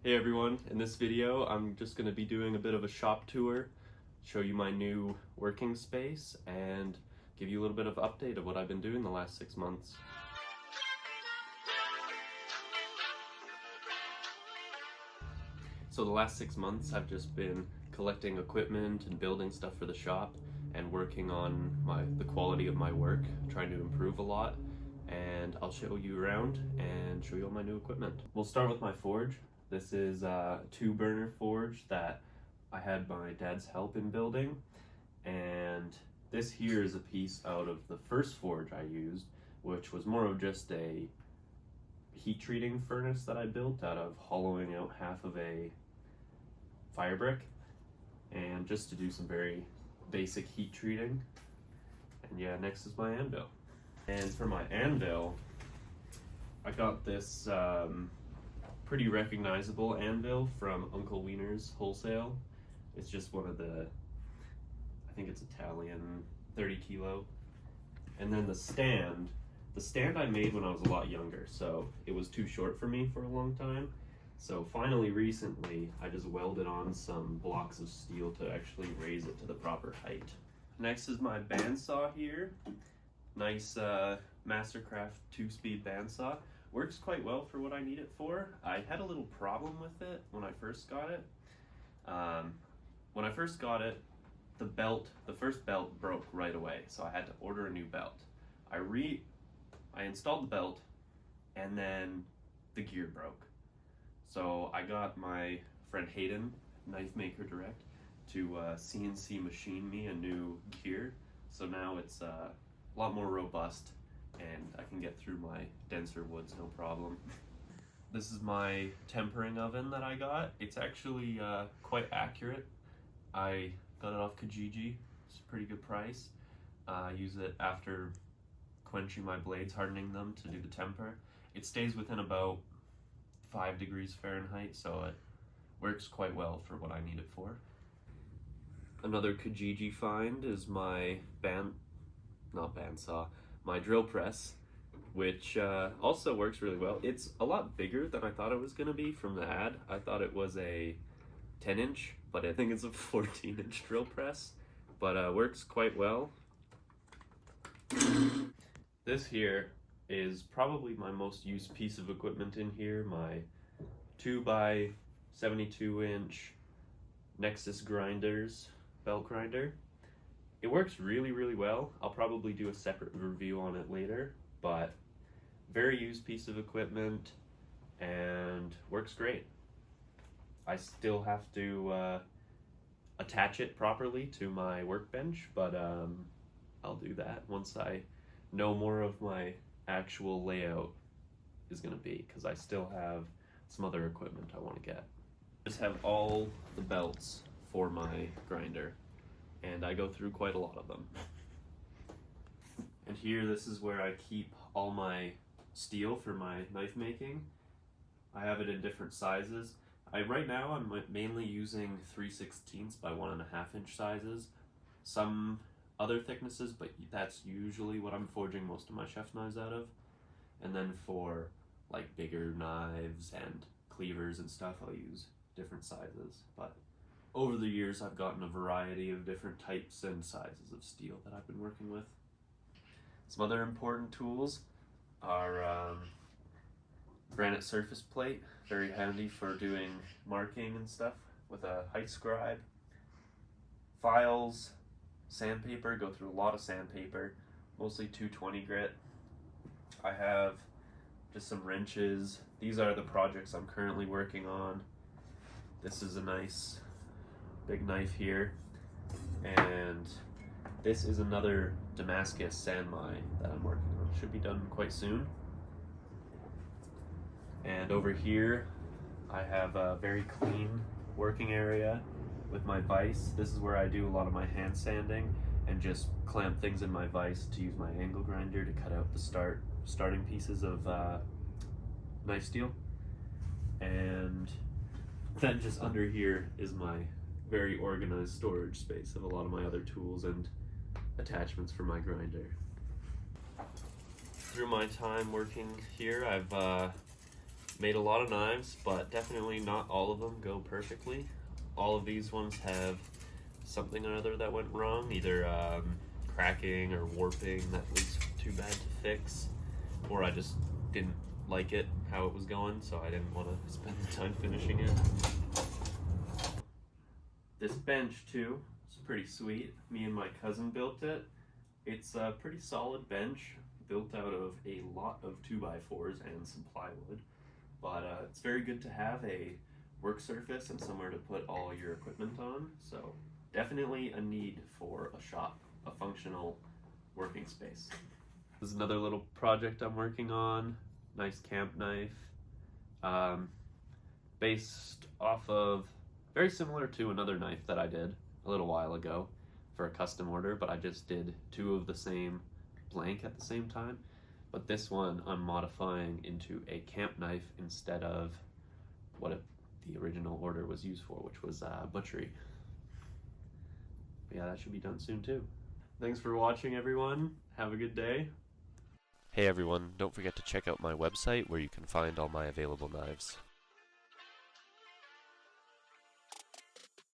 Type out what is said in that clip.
Hey everyone, in this video I'm just going to be doing a bit of a shop tour, show you my new working space, and give you a little bit of update of what I've been doing the last 6 months. So the last 6 months I've just been collecting equipment and building stuff for the shop and working on the quality of my work, trying to improve a lot, and I'll show you around and show you all my new equipment. We'll start with my forge. This is a 2-burner forge that I had my dad's help in building, and this here is a piece out of the first forge I used, which was more of just a heat treating furnace that I built out of hollowing out half of a fire brick, and just to do some very basic heat treating. And yeah, next is my anvil. And for my anvil, I got this pretty recognizable anvil from Uncle Wiener's Wholesale. It's just one of the, I think it's Italian, 30 kilo. And then the stand I made when I was a lot younger, so it was too short for me for a long time. So finally recently I just welded on some blocks of steel to actually raise it to the proper height. Next is my bandsaw here. Nice Mastercraft 2-speed bandsaw. Works quite well for what I need it for. I had a little problem with it when I first got it. When I first got it, the first belt broke right away, so I had to order a new belt. I installed the belt, and then the gear broke. So I got my friend Hayden, Knife Maker Direct, to CNC machine me a new gear. So now it's a lot more robust, and I can get through my denser woods no problem. This is my tempering oven that I got. It's actually quite accurate. I got it off Kijiji. It's a pretty good price. I use it after quenching my blades, hardening them to do the temper. It stays within about 5 degrees Fahrenheit, so it works quite well for what I need it for. Another Kijiji find is my my drill press, which also works really well. It's a lot bigger than I thought it was going to be from the ad. I thought it was a 10-inch, but I think it's a 14-inch drill press, but works quite well. This here is probably my most used piece of equipment in here, my 2x72-inch Nexus grinders, belt grinder. It works really, really well. I'll probably do a separate review on it later, but very used piece of equipment and works great. I still have to attach it properly to my workbench, but I'll do that once I know more of my actual layout is going to be, because I still have some other equipment I want to get. I just have all the belts for my grinder, and I go through quite a lot of them. And here, this is where I keep all my steel for my knife making. I have it in different sizes. Right now I'm mainly using 3/16 by 1.5 inch sizes. Some other thicknesses, but that's usually what I'm forging most of my chef's knives out of. And then for like bigger knives and cleavers and stuff, I'll use different sizes. But over the years, I've gotten a variety of different types and sizes of steel that I've been working with. Some other important tools are granite surface plate, very handy for doing marking and stuff with a height scribe. Files, sandpaper, go through a lot of sandpaper, mostly 220 grit. I have just some wrenches. These are the projects I'm currently working on. This is a nice big knife here, and this is another Damascus sand mine that I'm working on. Should be done quite soon. And over here I have a very clean working area with my vise. This is where I do a lot of my hand sanding and just clamp things in my vise to use my angle grinder to cut out the starting pieces of knife steel. And then just under here is my very organized storage space of a lot of my other tools and attachments for my grinder. Through my time working here, I've Made a lot of knives, but definitely not all of them go perfectly. All of these ones have something or other that went wrong, either cracking or warping that was too bad to fix, or I just didn't like it how it was going, so I didn't want to spend the time finishing it. This bench too is pretty sweet. Me and my cousin built it. It's a pretty solid bench built out of a lot of 2x4s and some plywood, but it's very good to have a work surface and somewhere to put all your equipment on, so definitely a need for a shop, a functional working space. This is another little project I'm working on. Nice camp knife, based off of, very similar to another knife that I did a little while ago for a custom order, but I just did two of the same blank at the same time. But this one I'm modifying into a camp knife instead of what the original order was used for, which was butchery. But yeah, that should be done soon too. Thanks for watching, everyone. Have a good day. Hey everyone, don't forget to check out my website where you can find all my available knives.